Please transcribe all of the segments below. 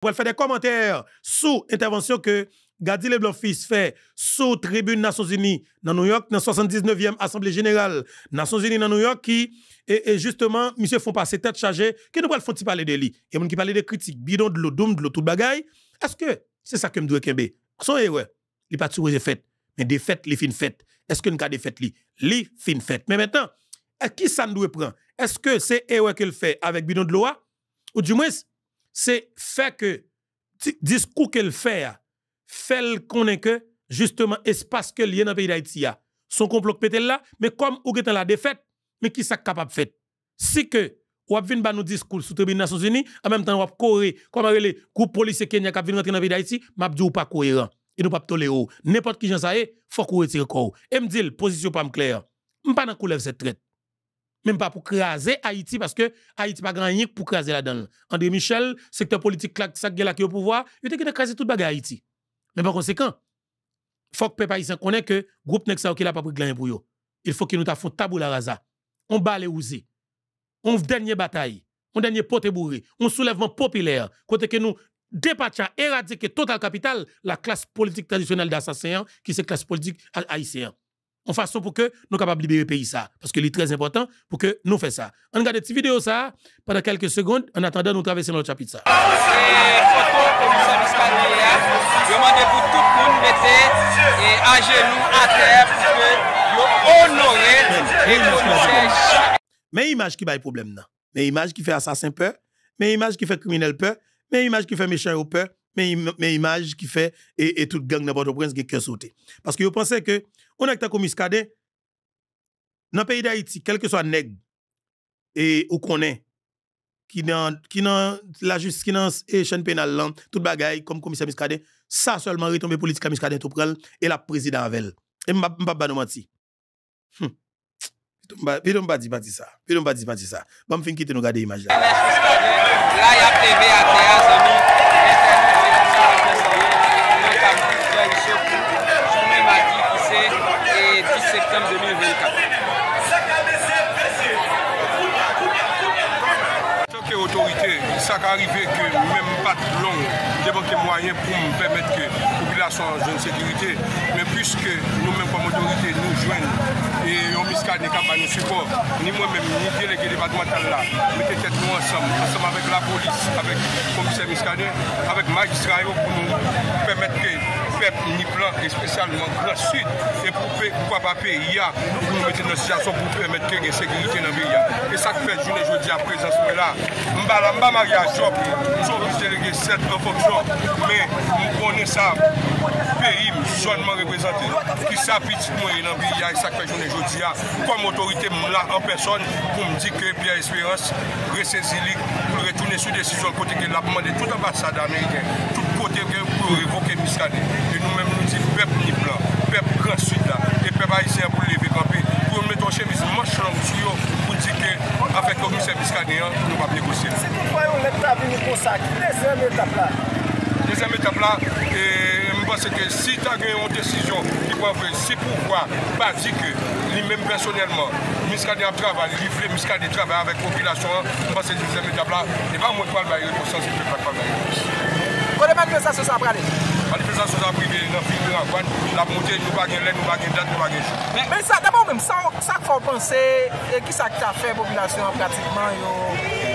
Pour faire des commentaires sous intervention que Gadi Leblanc fils fait sous tribune Nations Unies dans New York, dans 79e Assemblée Générale Nations Unies dans New York, qui et justement, monsieur font passer tête chargée, qui nous font parler de lui. Et qui parle de critiques, bidon de l'eau, doum, de l'eau, tout bagaille. Est-ce que c'est ça que me doit Kembe? Son erreur, il pas toujours fait, mais des fêtes, les fin fêtes. Est-ce que nous avons des fêtes, les fin fêtes? Mais maintenant, qui ça nous doit prendre? Est-ce que c'est erreur qu'il fait avec bidon de l'eau? Ou du moins, c'est fait que discours qu'elle fait qu'on est que justement espace que lié dans le pays d'Haïti son complot pété là, mais comme ou dans la défaite, mais qui ça capable fait? Si que ou a vinn ba nous discours sous tribune Nations Unies, en même temps ou a coré comme les groupe policier Kenya qui vinn rentrer dans le pays d'Haïti, m'a dit ou pas cohérent. Et nous pas tolérer. N'importe qui j'en ça faut qu'on retire corps. Et me dit position pas claire. M'pas dans couleur cette traite. Même pas pour craser Haïti parce que Haïti pas grand rien pour craser là-dedans. André Michel, secteur politique ça qui est au pouvoir, il était craser toute bagarre Haïti. Mais par conséquent, faut que peuple haïtien connaisse que groupe nek ça qui l'a pas pris gagner pour yo. Il faut que nous ta font tabou la rasa. On bat les ouzé. On dernière bataille, on dernier pote bourré, on soulèvement populaire côté que nous dépatcha éradiquer total capital la classe politique traditionnelle d'assassins qui c'est classe politique haïtienne. En façon pour que nous capables de libérer le pays ça parce que c'est très important pour que nous fassions ça. On regarde cette vidéo ça pendant quelques secondes en attendant nous traverser notre chapitre ça. Demandez pour tout le monde mettre à genoux à terre pour que honorer et commissaire. Mais image qui baille problème là. Mais image qui fait assassin peur, mais image qui fait criminel peur, mais image qui fait méchant peur, mais image qui fait et toute gang dans Port-au-Prince qui cœur sauté. Parce que vous pensez que on a comme Miskadin dans le pays d'Haïti, quel que soit nègre et ou connaît qui dans la justice qui dans chaîne pénale là, toute bagaille comme commissaire Miskadin, ça seulement retomber politique Miskadin tout prend et la président avec. Et m'pa pas nous mentir. Puis on pas dire ça. Puis on pas dire ça. Bon me fin quitter nous regarder image là. Là il y a TV à terre, 10 septembre 2024. Autorité, ça qui arrive que même pas de long, débanquer moyens pour me permettre que la population ait une sécurité, mais puisque nous-mêmes comme autorité nous joignons et on Miskadin n'est pas nous support, ni moi-même, ni le délégué départemental là, mettez tête nous ensemble avec la police, avec le commissaire Miskadin, avec le magistrat pour nous permettre que peuple ni plan et spécialement Grand Sud et pourquoi pas pays pour nous mettre dans une situation pour permettre qu'il y ait une sécurité dans le pays. Et ça fait journée aujourd'hui à présence là. M'ba mariage job, nous sommes délégués 7 en fonction, mais nous connaissons ça, pays zonement représenté, qui s'applique moi dans le pays, et ça fait journée aujourd'hui, comme autorité là en personne, pour me dire que Pierre Espérance ressaisi pour retourner sur décision côté que l'a demandé toute l'ambassade américaine, tout côté pour révoquer Miskadin. Et nous-mêmes nous disons peuple ni blanc, peuple Grand Sud là, et peuple haïtien pour lever camper, pour mettre en chemise manche longue sur eux, pour dire que avec le commissaire Miskadin, nous ne pouvons pas négocier. Si toutefois on est venu pour ça, deuxième étape là. Deuxième étape là, je pense que si tu as une décision qui peut faire, c'est pourquoi pas dire que lui-même personnellement, Miskadin travaille, il Miskadin travaille avec la population, je pense que la deuxième étape là, il va montrer pas la réponse, il ne peut pas la réponse. Quelle manifestation ça va aller? La manifestation ça va priver dans le film de la montée, nous pas gagner, nous pas gagner date, nous pas gagner. Mais ça d'abord même ça faut penser qui ça qui a fait population pratiquement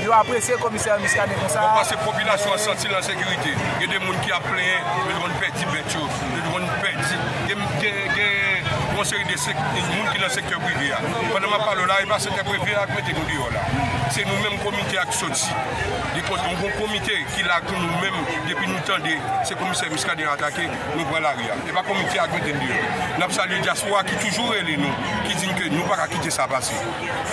yo apprécié le commissaire Miskadin comme ça. Parce que la population a senti la sécurité. Il y a des gens qui ont plein, ils ont perdu bêtes, ils ont perdu. Il y a une série de gens qui sont dans le secteur privé. Pendant que je parle là, il va se secteur privé avec nous là. C'est nous-mêmes comité qui sorti. Un comité qui l'a nous-mêmes depuis nous temps c'est le commissaire Miskadin attaqué, nous prenons la rue. Et pas comité avec nous. Nous avons salué diaspora qui toujours est nous, qui dit que nous ne pouvons pas quitter ça passer.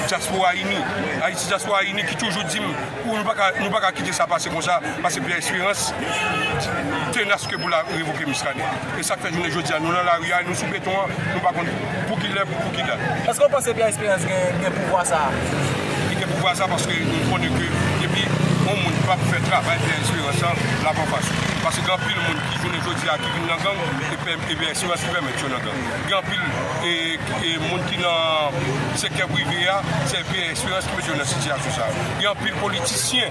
Diaspora unie, Haïti diaspora unie qui toujours dit nous ne pouvons pas quitter ça passer comme ça, parce que Pierre Espérance tenace que pour la révoquer Miskadin. Et ça fait que nous aujourd'hui, nous dans la rue, nous sous béton, nous ne pouvons pas pour qu'il l'ait, pour qu'il l'ait. Est-ce qu'on pense que Pierre Espérance a pouvoir ça? Il a pouvoir ça parce que nous connaissons que depuis on ne peut pas faire travail Pierre Espérance, la bonne façon. Parce que grand pile monde qui joue aujourd'hui à qui vient dans gang et bien expérience qui permet de dans gang. Grand pile et monde qui dans secteur privé c'est bien expérience qui met dans situation ça. Grand pile politicien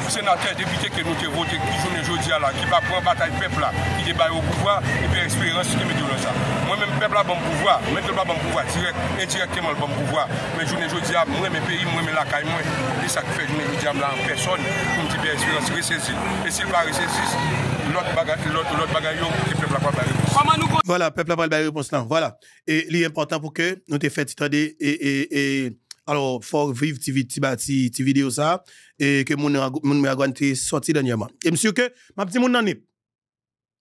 sénateur député que nous avons voté qui joue aujourd'hui là qui va prendre bataille peuple là qui débat au pouvoir et bien expérience qui met dans ça. Moi même peuple là bon pouvoir, même peuple là bon pouvoir direct indirectement le bon pouvoir. Mais journée aujourd'hui moi mes pays moi mes la caille moi et ça qui fait journée aujourd'hui là en personne pour me dire bien expérience ressaisir. Et s'il pas ressaisir l'autre bagaille qui peuple là pas réponse. Voilà, peuple là pas réponse là. Voilà. Et l'important pour que nous te fait tendre et alors faut vivre ti vidéo ça et que mon me sorti dernièrement. Et monsieur que m'a petit mon nanip.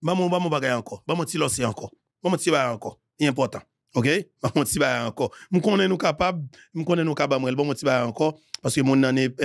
Ba mon bagaille encore. Ba mon ti losse encore. Ba mon ti bagaille encore. C'est important. OK? Ba mon ti bagaille encore. Nous connais nous capable ba mon ti bagaille encore parce que mon nanip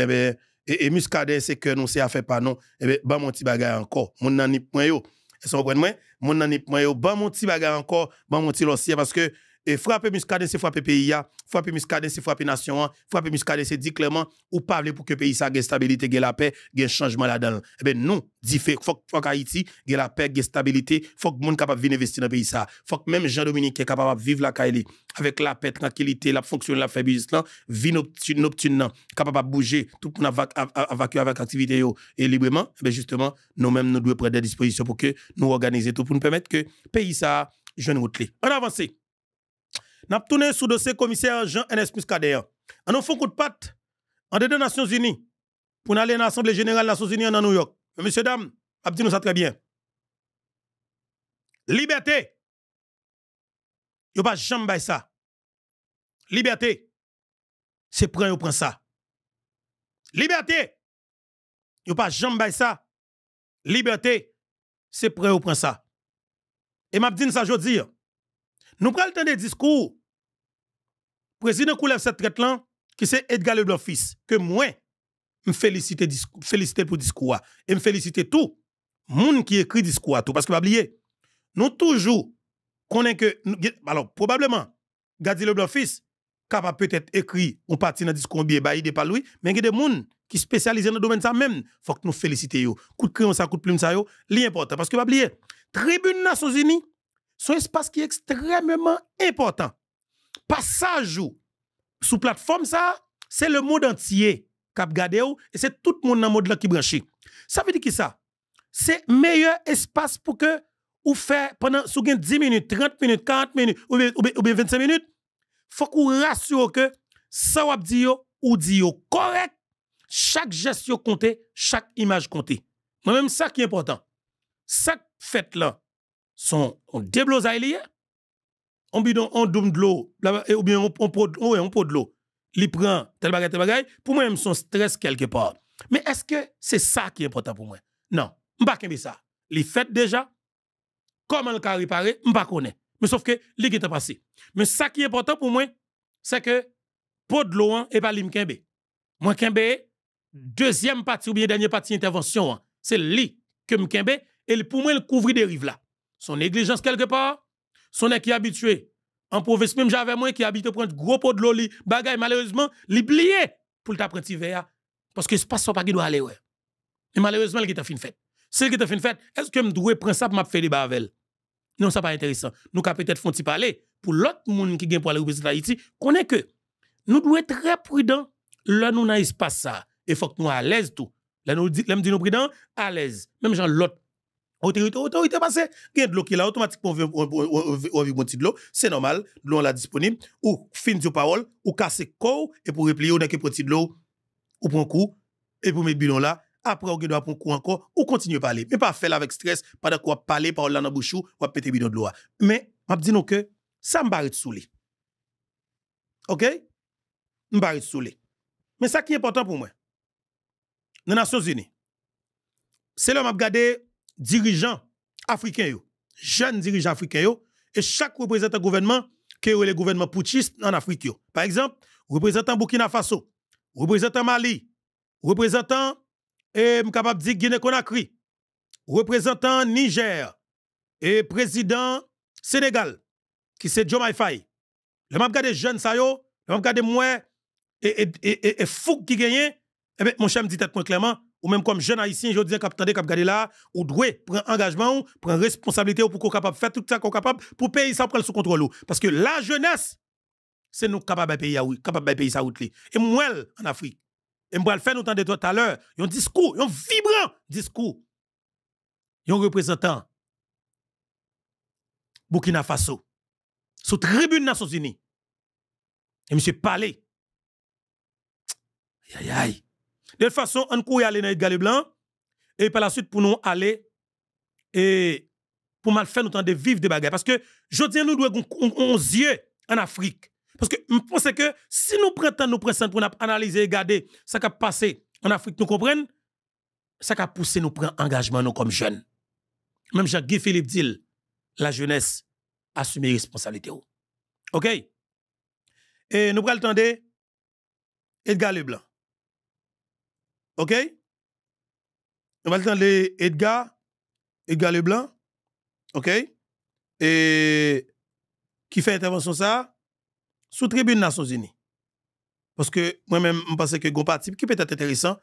et muscadet c'est que nous c'est affaire pas non ba mon ti bagaille encore. Mon nanip point yo. Est-ce que vous comprenez moi? Mon nanip point yo ba mon ti bagaille encore, ba mon ti losse parce que et frapper muscadet c'est frapper pays frapper muscadet c'est frapper nation frapper muscadet c'est dit clairement ou parler pour que pays ça gagne stabilité gagne la paix gagne changement là-dedans. Eh ben nous dit faut Haïti gagne la paix gagne stabilité faut que monde capable venir investir dans pays ça faut que même Jean-Dominique est capable vivre la Kaili avec la paix tranquillité la fonctionner la faire business là vie nocturne capable bouger tout pour évacuer avec activité yo et librement. Eh ben justement nous même nous devons prendre des dispositions pour que nous organiser tout pour nous permettre que pays ça jeune route en avance. N'a tourné sous dossier commissaire Jean-Ernest Muscadet. On a fait un coup de patte en des Nations Unies pour aller à l'Assemblée générale des Nations Unies en New York. Mais messieurs, dames, dit nous ça très bien. Liberté. Yo pas jamais ça. Liberté. C'est prend ça. Liberté. Yo pas jamais ça. Liberté. C'est prend ça. Et m'a dit ça jodi. Nous prenons le temps des discours. Président Koulef cette traite là, qui c'est Edgar Leblanc fils, que moi, me félicite pour le discours. Et me félicite tout. Moun qui écrit discours tout. Parce que, pas oublier, nous toujours, connaissons que, alors, probablement, Gadi Leblanc fils, capable peut-être écrire, on partit dans le discours bien, bah, il pas lui, mais il y a des gens qui spécialisent dans le domaine ça même. Faut que nous félicitions. Coup de crayon ça, coup de plume ça, l'important. Parce que, pas oublier, Tribune Nations Unies, c'est un espace qui est extrêmement important. Passage sous plateforme ça, c'est le monde entier qui a regardé et c'est tout le monde dans le monde là qui branché. Ça veut dire que ça, c'est meilleur espace pour que vous faites pendant 10 minutes, 30 minutes, 40 minutes ou bien 25 minutes, faut que vous rassurez que ça va dire ou dit correct, chaque geste compte, chaque image compte. Moi-même ça qui est important. Ça fait là son on déblosaille lié on bidon on doum de l'eau ou bien on pot de l'eau li prend tel bagay pour moi même son stress quelque part mais est-ce que c'est ça qui est important pour moi non m'pa kembe ça li fait déjà comment le ka réparer m'pa connaît mais sauf que li qui t'a passé mais ça qui est important pour moi c'est que pot de l'eau et pas li m'kembe moi kembe deuxième partie ou bien dernière partie intervention c'est li que m'kembe et pour moi le couvrir des rives là. Son négligence quelque part, son qui est habitué. En province même j'avais moi qui habite prendre gros pot de l'eau li bagay malheureusement li blié pour le t'apprendre verre parce que espace pas qui doit aller ouais. Et malheureusement il qui t'a fin fait. C'est qui t'a fin fait, est-ce que me doit prendre ça pour m'a faire débat avec elle? Non, ça pas intéressant. Nous ka peut-être font parler pour l'autre monde qui gagne pour aller représenter Haïti, connaît que nous devons être très prudents là nous dans espace ça et faut que nous à l'aise tout. Là nous dit nous prudents à l'aise. Même genre l'autre autorité passé gain de l'eau qui là automatiquement on vit bon de l'eau c'est normal l'eau là disponible ou fin de parole ou casser corps et pour replier on a que petit de l'eau ou prend coup et pour mettre bidon là après on doit prendre coup encore ou continuer parler mais pas faire avec stress pendant qu'on parler parole là dans bouche ou péter bidon de l'eau mais m'a dit non que ça m'barre soulé OK m'barre soulé mais ça qui est important pour moi dans les Nations Unies c'est là m'a regarder dirigeants africains jeunes dirigeants africains et chaque représentant gouvernement qui est le gouvernement putschiste en Afrique par exemple représentant Burkina Faso représentant Mali représentant capable dire Guinée-Conakry représentant Niger et président Sénégal qui c'est Diomaye Faye le m'a regarder jeunes ça yo le m'a regarder moi et fou qui gagne mon cher me dit tête clairement ou même comme jeune haïtien, je dis, cap garder là, ou doit prendre engagement, prendre responsabilité pour qu'on capable faire tout ça qu'on capable pour payer ça prendre sous contrôle. Parce que la jeunesse, c'est nous capables de payer ça route. Et moi, en Afrique, et moi, le faire nous entendre tout à l'heure, un discours, un vibrant discours, un représentant Burkina Faso, sous tribune des Nations Unies. Et monsieur parlé. Aïe, aïe. De toute façon, on court aller dans Edgar Leblanc et par la suite pour nous aller et pour mal faire nous temps de vivre des bagages. Parce que je dis nous devons on yeux en Afrique. Parce que je pense que si nous prenons pour analyser et regarder ce qui a passé en Afrique, nous comprenons, ça qui a poussé nous prendre engagement nous comme jeunes. Même Jacques-Guy Philippe dit, la jeunesse assume les responsabilités. OK? Et nous prenons le temps de Edgar Leblanc. OK? Nous allons entendre Edgar Leblanc. OK? Et qui fait intervention ça sous tribune des Nations Unies. Parce que moi-même, je pense que un parti qui peut être intéressant.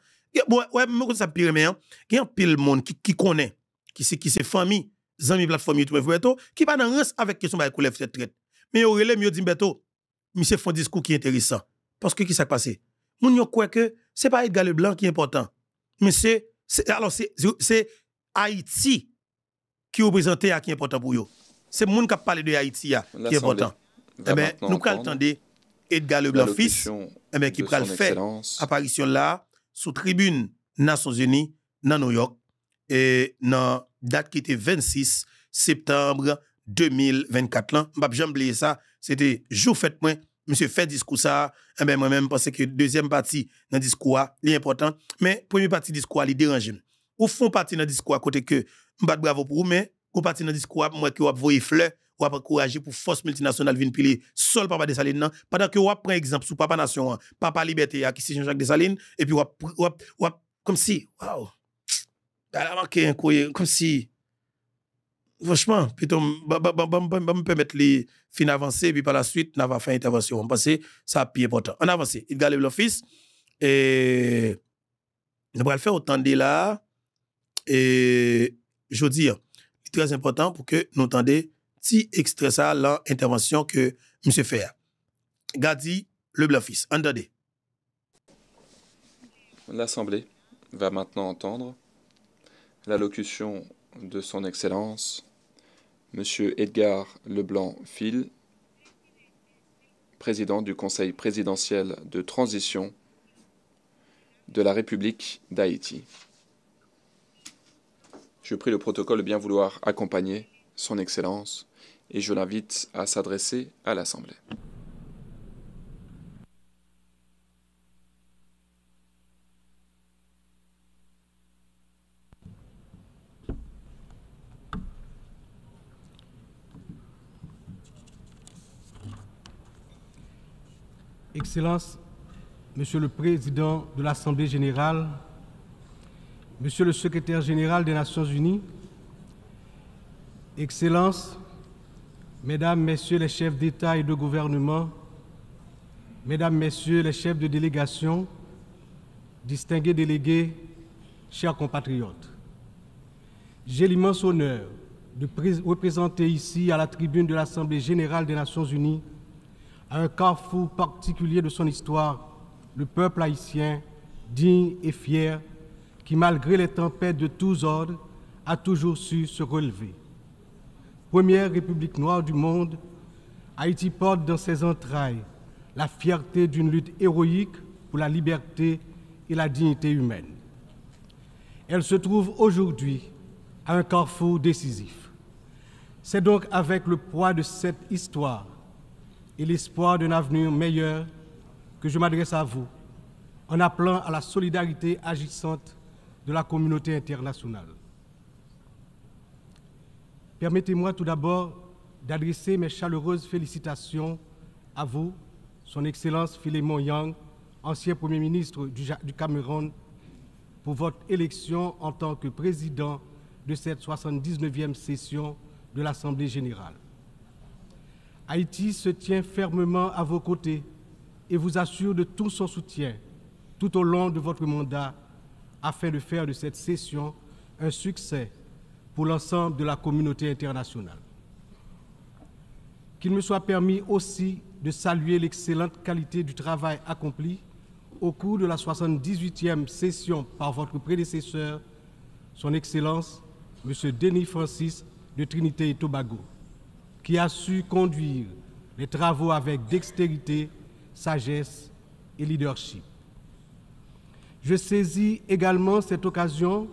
Ouais, mais ça pire mais il y a un pile monde qui connaît, qui c'est famille, amis plateforme YouTube qui pas dans reste avec question ba couleur traite. Mais au relais mieux dit Beto, monsieur font discours qui est intéressant. Parce que qui s'est passé? Moun yo croit que c'est pas Edgar Leblanc qui est important, mais c'est Haïti qui représente qui est important pour eux. C'est moun qui a parlé de Haïti qui est important. Eh ben nous pral tande Edgar Leblanc fils qui pral faire apparition là sous tribune Nations Unies dans New York et dans date qui était 26 septembre 2024 là. M'pa jamais oublier ça, c'était jour fête moi. Monsieur fait discours ça, moi-même pense que deuxième partie dans discours est important, mais première partie discours il dérange. Ou font partie dans discours à côté que m'bat bravo pour vous, mais ou partie dans discours moi qui ou voyer fleur, ou encourager pour force multinationale venir piler sol papa Dessalines non, pendant que ou prend exemple sous papa nation, papa liberté qui c'est Jean-Jacques Dessalines et puis ou comme si waouh. Elle a marqué un courrier comme si franchement, plutôt, me permettre les fin avancer, puis par la suite, on va faire intervention. On pense ça a plus important. On avance. Il galère l'office. Et nous allons faire autant de là. Et je veux dire, c'est très important pour que nous entendions petit extrait ça, l'intervention que M. fait. Gadi Leblanc-Fils. Entendez. L'Assemblée va maintenant entendre l'allocution de son Excellence, M. Edgar Leblanc-Fils, président du Conseil présidentiel de transition de la République d'Haïti. Je prie le protocole de bien vouloir accompagner son Excellence et je l'invite à s'adresser à l'Assemblée. Excellences, Monsieur le Président de l'Assemblée générale, Monsieur le Secrétaire général des Nations unies, Excellences, Mesdames, Messieurs les chefs d'État et de gouvernement, Mesdames, Messieurs les chefs de délégation, distingués délégués, chers compatriotes, j'ai l'immense honneur de représenter ici à la tribune de l'Assemblée générale des Nations unies à un carrefour particulier de son histoire, le peuple haïtien, digne et fier, qui, malgré les tempêtes de tous ordres, a toujours su se relever. Première république noire du monde, Haïti porte dans ses entrailles la fierté d'une lutte héroïque pour la liberté et la dignité humaine. Elle se trouve aujourd'hui à un carrefour décisif. C'est donc avec le poids de cette histoire et l'espoir d'un avenir meilleur que je m'adresse à vous en appelant à la solidarité agissante de la communauté internationale. Permettez-moi tout d'abord d'adresser mes chaleureuses félicitations à vous, Son Excellence Philémon Yang, ancien Premier ministre du Cameroun, pour votre élection en tant que président de cette 79e session de l'Assemblée générale. Haïti se tient fermement à vos côtés et vous assure de tout son soutien tout au long de votre mandat afin de faire de cette session un succès pour l'ensemble de la communauté internationale. Qu'il me soit permis aussi de saluer l'excellente qualité du travail accompli au cours de la 78e session par votre prédécesseur, Son Excellence, M. Denis Francis de Trinité et Tobago, qui a su conduire les travaux avec dextérité, sagesse et leadership. Je saisis également cette occasion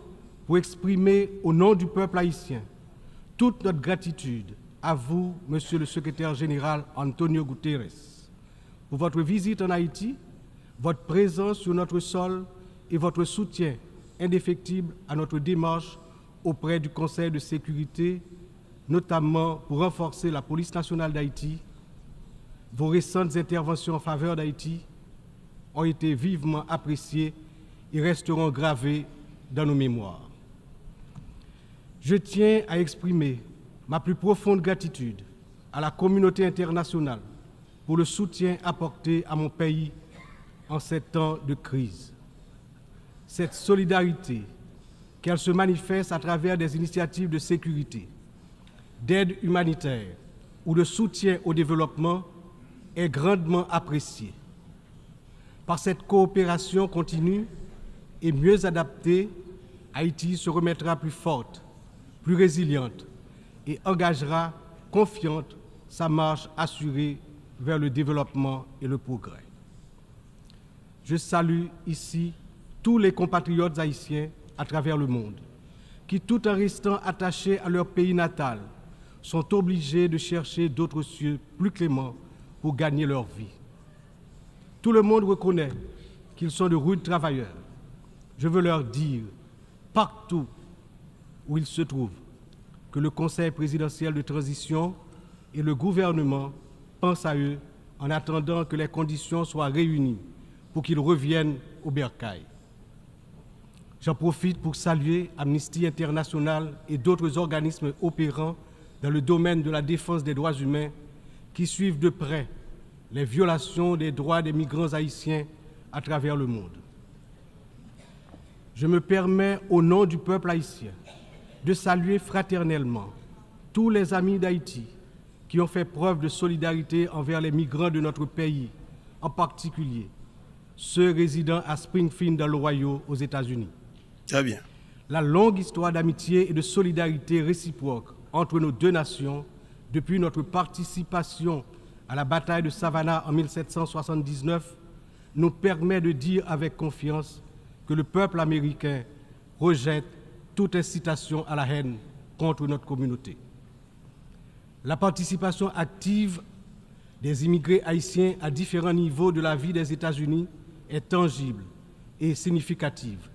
pour exprimer au nom du peuple haïtien toute notre gratitude à vous, Monsieur le Secrétaire général Antonio Guterres, pour votre visite en Haïti, votre présence sur notre sol et votre soutien indéfectible à notre démarche auprès du Conseil de sécurité, notamment pour renforcer la police nationale d'Haïti. Vos récentes interventions en faveur d'Haïti ont été vivement appréciées et resteront gravées dans nos mémoires. Je tiens à exprimer ma plus profonde gratitude à la communauté internationale pour le soutien apporté à mon pays en ces temps de crise. Cette solidarité, qu'elle se manifeste à travers des initiatives de sécurité, d'aide humanitaire ou de soutien au développement, est grandement appréciée. Par cette coopération continue et mieux adaptée, Haïti se remettra plus forte, plus résiliente et engagera confiante sa marche assurée vers le développement et le progrès. Je salue ici tous les compatriotes haïtiens à travers le monde qui, tout en restant attachés à leur pays natal, sont obligés de chercher d'autres cieux plus cléments pour gagner leur vie. Tout le monde reconnaît qu'ils sont de rudes travailleurs. Je veux leur dire, partout où ils se trouvent, que le Conseil présidentiel de transition et le gouvernement pensent à eux en attendant que les conditions soient réunies pour qu'ils reviennent au bercail. J'en profite pour saluer Amnesty International et d'autres organismes opérant dans le domaine de la défense des droits humains qui suivent de près les violations des droits des migrants haïtiens à travers le monde. Je me permets, au nom du peuple haïtien, de saluer fraternellement tous les amis d'Haïti qui ont fait preuve de solidarité envers les migrants de notre pays, en particulier ceux résidant à Springfield dans l'Ohio aux États-Unis. Très bien. La longue histoire d'amitié et de solidarité réciproque entre nos deux nations, depuis notre participation à la bataille de Savannah en 1779, nous permet de dire avec confiance que le peuple américain rejette toute incitation à la haine contre notre communauté. La participation active des immigrés haïtiens à différents niveaux de la vie des États-Unis est tangible et significative.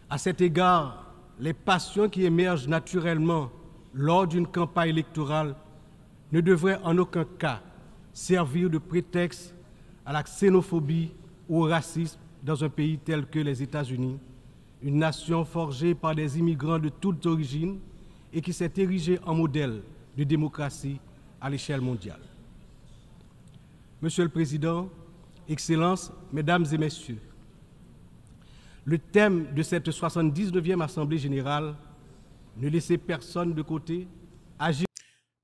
À cet égard, les passions qui émergent naturellement lors d'une campagne électorale ne devraient en aucun cas servir de prétexte à la xénophobie ou au racisme dans un pays tel que les États-Unis, une nation forgée par des immigrants de toutes origines et qui s'est érigée en modèle de démocratie à l'échelle mondiale. Monsieur le Président, Excellences, Mesdames et Messieurs, le thème de cette 79e Assemblée générale, ne laissez personne de côté, agir.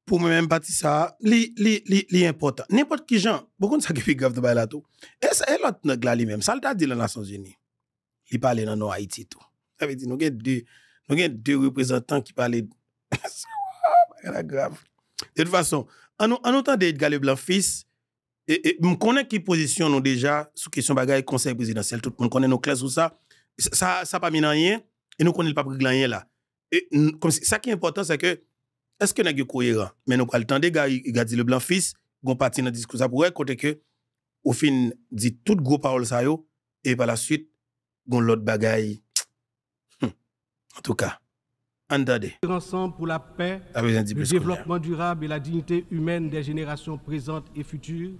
Pour moi-même, ça, c'est important. N'importe qui gens, beaucoup de ça qui est grave de là tout. Et l'autre nèg là lui-même, ça l'a dit dans les Nations Unies. Il parlait dans Haïti tout. Ça veut dire nous avons deux représentants qui parlaient. C'est grave. De toute façon, en autant d'Edgar Leblanc fils, et me connaît qui position nous déjà sur question bagaille conseil présidentiel, tout le monde connaît nos classes sur ça. Ça pas mis dans rien et nous connaît pas pris rien là. Et comme ça qui est important c'est que est-ce que nous sommes cohérents? Mais nous prenons le temps de Gadi Leblanc fils, gon parti dans discours ça pour côté que au fin dit toute gros parole ça yo et par la suite gon l'autre bagaille. En tout cas, entendez. Ensemble pour la paix, le développement durable et la dignité humaine des générations présentes et futures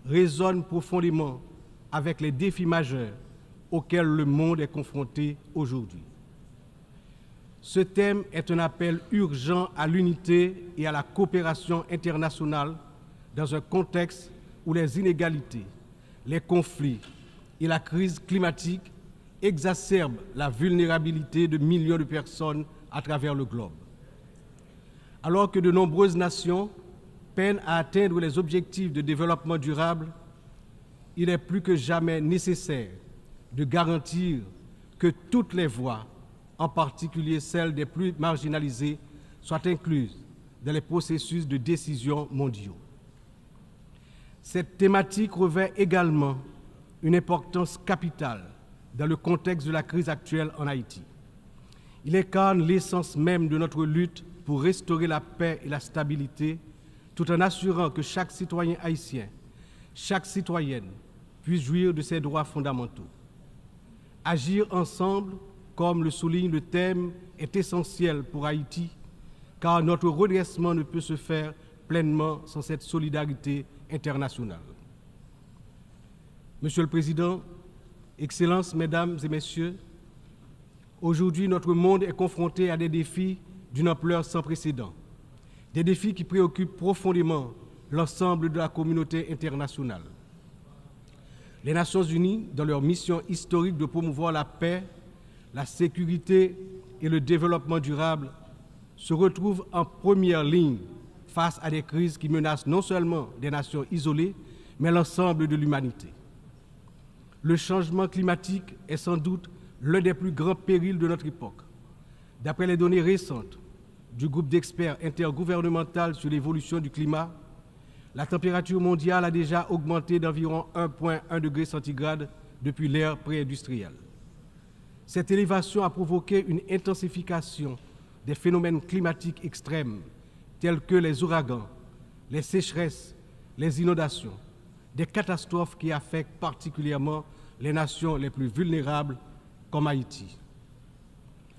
résonne profondément avec les défis majeurs auxquels le monde est confronté aujourd'hui. Ce thème est un appel urgent à l'unité et à la coopération internationale dans un contexte où les inégalités, les conflits et la crise climatique exacerbe la vulnérabilité de millions de personnes à travers le globe. Alors que de nombreuses nations peinent à atteindre les objectifs de développement durable, il est plus que jamais nécessaire de garantir que toutes les voix, en particulier celles des plus marginalisées, soient incluses dans les processus de décision mondiaux. Cette thématique revêt également une importance capitale dans le contexte de la crise actuelle en Haïti. Il incarne l'essence même de notre lutte pour restaurer la paix et la stabilité, tout en assurant que chaque citoyen haïtien, chaque citoyenne puisse jouir de ses droits fondamentaux. Agir ensemble, comme le souligne le thème, est essentiel pour Haïti, car notre redressement ne peut se faire pleinement sans cette solidarité internationale. Monsieur le Président, Excellences, Mesdames et Messieurs, aujourd'hui notre monde est confronté à des défis d'une ampleur sans précédent, des défis qui préoccupent profondément l'ensemble de la communauté internationale. Les Nations Unies, dans leur mission historique de promouvoir la paix, la sécurité et le développement durable, se retrouvent en première ligne face à des crises qui menacent non seulement des nations isolées, mais l'ensemble de l'humanité. Le changement climatique est sans doute l'un des plus grands périls de notre époque. D'après les données récentes du groupe d'experts intergouvernemental sur l'évolution du climat, la température mondiale a déjà augmenté d'environ 1,1 degré centigrade depuis l'ère pré-industrielle. Cette élévation a provoqué une intensification des phénomènes climatiques extrêmes tels que les ouragans, les sécheresses, les inondations, des catastrophes qui affectent particulièrement les nations les plus vulnérables comme Haïti.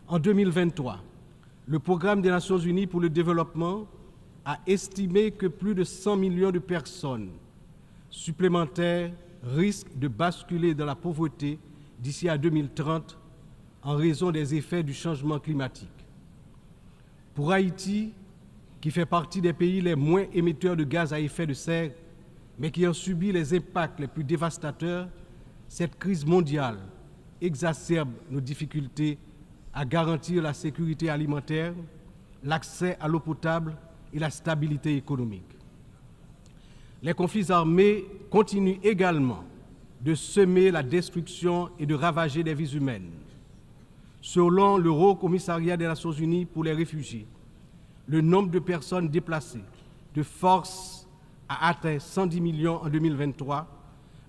En 2023, le Programme des Nations Unies pour le développement a estimé que plus de 100 millions de personnes supplémentaires risquent de basculer dans la pauvreté d'ici à 2030 en raison des effets du changement climatique. Pour Haïti, qui fait partie des pays les moins émetteurs de gaz à effet de serre, mais qui en subit les impacts les plus dévastateurs, cette crise mondiale exacerbe nos difficultés à garantir la sécurité alimentaire, l'accès à l'eau potable et la stabilité économique. Les conflits armés continuent également de semer la destruction et de ravager des vies humaines. Selon le Haut Commissariat des Nations Unies pour les réfugiés, le nombre de personnes déplacées de force a atteint 110 millions en 2023,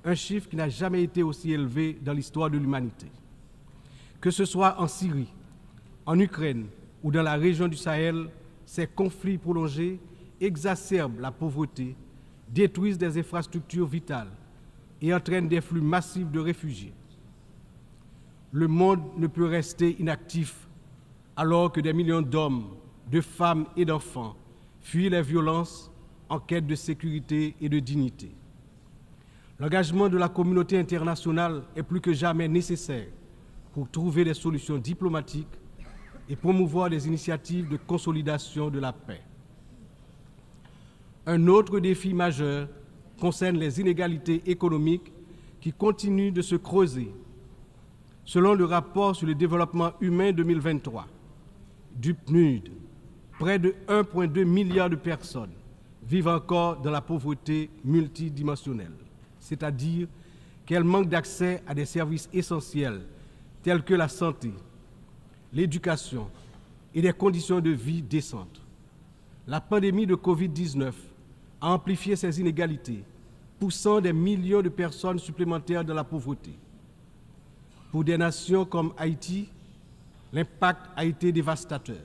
un chiffre qui n'a jamais été aussi élevé dans l'histoire de l'humanité. Que ce soit en Syrie, en Ukraine ou dans la région du Sahel, ces conflits prolongés exacerbent la pauvreté, détruisent des infrastructures vitales et entraînent des flux massifs de réfugiés. Le monde ne peut rester inactif alors que des millions d'hommes, de femmes et d'enfants fuient les violences en quête de sécurité et de dignité. L'engagement de la communauté internationale est plus que jamais nécessaire pour trouver des solutions diplomatiques et promouvoir des initiatives de consolidation de la paix. Un autre défi majeur concerne les inégalités économiques qui continuent de se creuser. Selon le rapport sur le développement humain 2023 du PNUD, près de 1,2 milliard de personnes vivent encore dans la pauvreté multidimensionnelle, c'est-à-dire qu'elles manquent d'accès à des services essentiels tels que la santé, l'éducation et des conditions de vie décentes. La pandémie de Covid-19 a amplifié ces inégalités, poussant des millions de personnes supplémentaires dans la pauvreté. Pour des nations comme Haïti, l'impact a été dévastateur.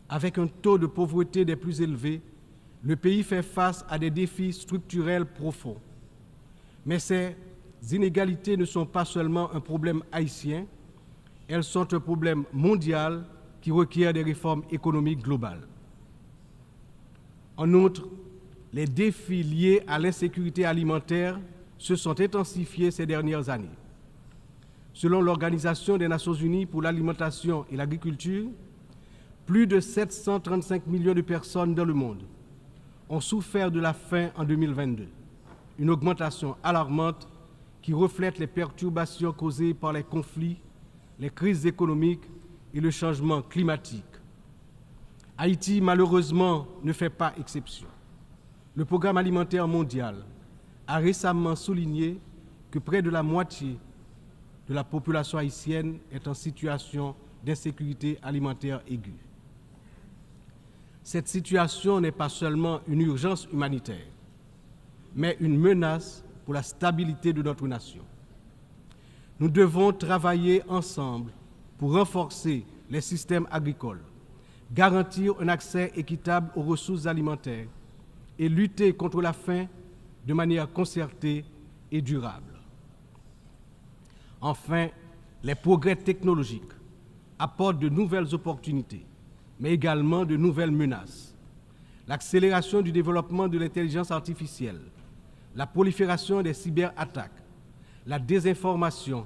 Avec un taux de pauvreté des plus élevés, le pays fait face à des défis structurels profonds. Mais ces inégalités ne sont pas seulement un problème haïtien, elles sont un problème mondial qui requiert des réformes économiques globales. En outre, les défis liés à l'insécurité alimentaire se sont intensifiés ces dernières années. Selon l'Organisation des Nations Unies pour l'alimentation et l'agriculture, plus de 735 millions de personnes dans le monde ont souffert de la faim en 2022, une augmentation alarmante qui reflète les perturbations causées par les conflits, les crises économiques et le changement climatique. Haïti, malheureusement, ne fait pas exception. Le Programme alimentaire mondial a récemment souligné que près de la moitié de la population haïtienne est en situation d'insécurité alimentaire aiguë. Cette situation n'est pas seulement une urgence humanitaire, mais une menace pour la stabilité de notre nation. Nous devons travailler ensemble pour renforcer les systèmes agricoles, garantir un accès équitable aux ressources alimentaires et lutter contre la faim de manière concertée et durable. Enfin, les progrès technologiques apportent de nouvelles opportunités, mais également de nouvelles menaces. L'accélération du développement de l'intelligence artificielle, la prolifération des cyberattaques, la désinformation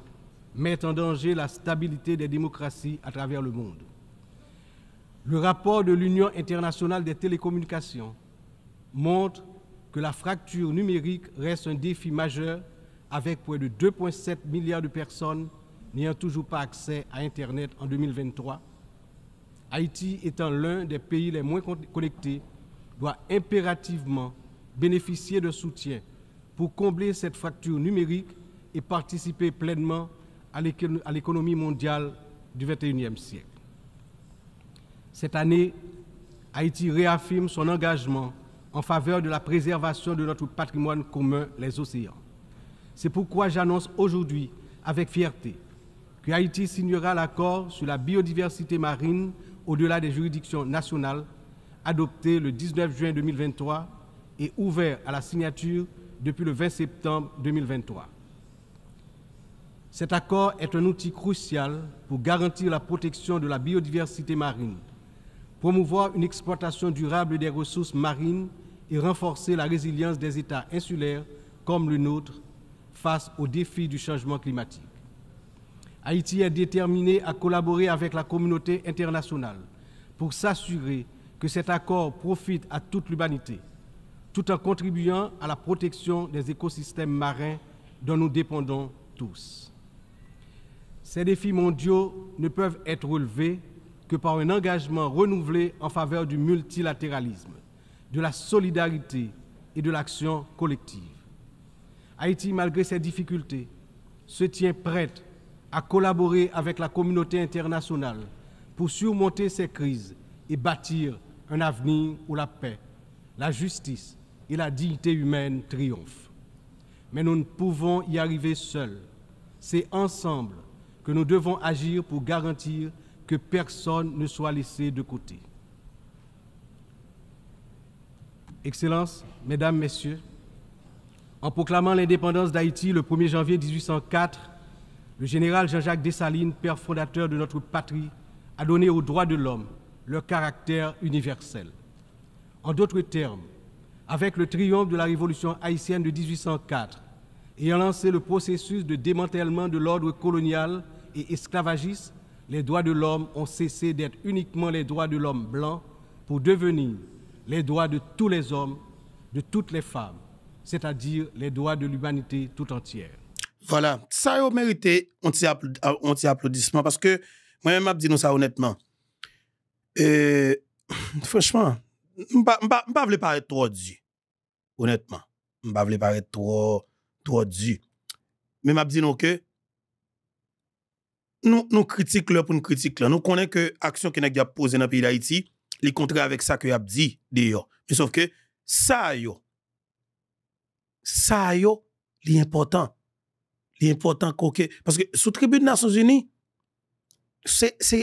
mettent en danger la stabilité des démocraties à travers le monde. Le rapport de l'Union internationale des télécommunications montre que la fracture numérique reste un défi majeur avec près de 2,7 milliards de personnes n'ayant toujours pas accès à Internet en 2023. Haïti étant l'un des pays les moins connectés, doit impérativement bénéficier de soutien pour combler cette fracture numérique et participer pleinement à l'économie mondiale du XXIe siècle. Cette année, Haïti réaffirme son engagement en faveur de la préservation de notre patrimoine commun, les océans. C'est pourquoi j'annonce aujourd'hui avec fierté que Haïti signera l'accord sur la biodiversité marine au-delà des juridictions nationales, adopté le 19 juin 2023 et ouvert à la signature depuis le 20 septembre 2023. Cet accord est un outil crucial pour garantir la protection de la biodiversité marine, promouvoir une exploitation durable des ressources marines et renforcer la résilience des États insulaires comme le nôtre face aux défis du changement climatique. Haïti est déterminé à collaborer avec la communauté internationale pour s'assurer que cet accord profite à toute l'humanité, tout en contribuant à la protection des écosystèmes marins dont nous dépendons tous. Ces défis mondiaux ne peuvent être relevés que par un engagement renouvelé en faveur du multilatéralisme, de la solidarité et de l'action collective. Haïti, malgré ses difficultés, se tient prête à collaborer avec la communauté internationale pour surmonter ces crises et bâtir un avenir où la paix, la justice et la dignité humaine triomphent. Mais nous ne pouvons y arriver seuls. C'est ensemble que nous devons agir pour garantir que personne ne soit laissé de côté. Excellences, Mesdames, Messieurs, en proclamant l'indépendance d'Haïti le 1er janvier 1804, le général Jean-Jacques Dessalines, père fondateur de notre patrie, a donné aux droits de l'homme leur caractère universel. En d'autres termes, avec le triomphe de la révolution haïtienne de 1804, ayant lancé le processus de démantèlement de l'ordre colonial et esclavagiste, les droits de l'homme ont cessé d'être uniquement les droits de l'homme blanc pour devenir les droits de tous les hommes, de toutes les femmes, c'est-à-dire les droits de l'humanité tout entière. Voilà, ça a mérité un petit applaudissement parce que moi-même, je dis nous ça honnêtement. Franchement, je ne veux pas paraître trop dur. Honnêtement, je ne veux pas paraître trop dur. Mais je dis nous que nous critiquons pour nous critiquer. Nous connaissons que l'action qui a posée dans le pays d'Haïti, les contraire avec ça que a dit d'ailleurs. Mais sauf que ça l'important. L'important parce que sous tribune des Nations Unies,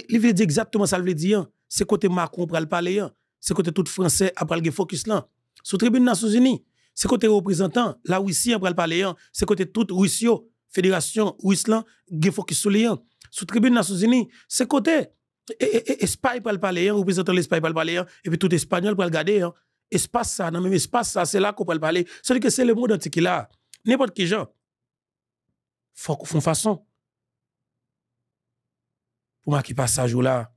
il veut dire exactement ça, il veut dire. C'est côté Macron pour le parler, c'est côté tout français après le focus là. Sous tribune des Nations Unies, c'est côté représentant, la Russie après le parler, c'est côté toute Russie, fédération Russe le focus sur les. Sous tribune des Nations Unies, c'est côté Espagne pour le parler, représentant l'Espagne pour le parler, et puis tout espagnol pour le garder. Espace ça, dans même espace ça, c'est là qu'on peut le parler. C'est-à-dire que c'est le monde entier qui là. N'importe qui gens. Faut qu'on fasse façon. Pour marquer passage là,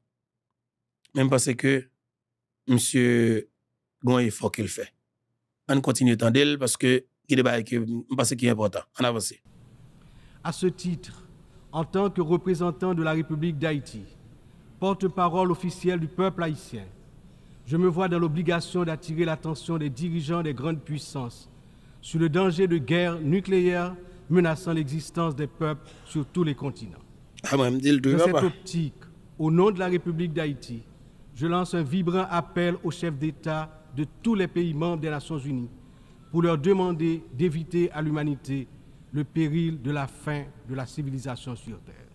même parce que monsieur Gon effort qu'il fait. On continue tendel parce que il est parce qu'il est important. On avance. À ce titre, en tant que représentant de la République d'Haïti, porte-parole officielle du peuple haïtien, je me vois dans l'obligation d'attirer l'attention des dirigeants des grandes puissances sur le danger de guerre nucléaire menaçant l'existence des peuples sur tous les continents. Dans cette optique, au nom de la République d'Haïti, je lance un vibrant appel aux chefs d'État de tous les pays membres des Nations Unies pour leur demander d'éviter à l'humanité le péril de la fin de la civilisation sur Terre.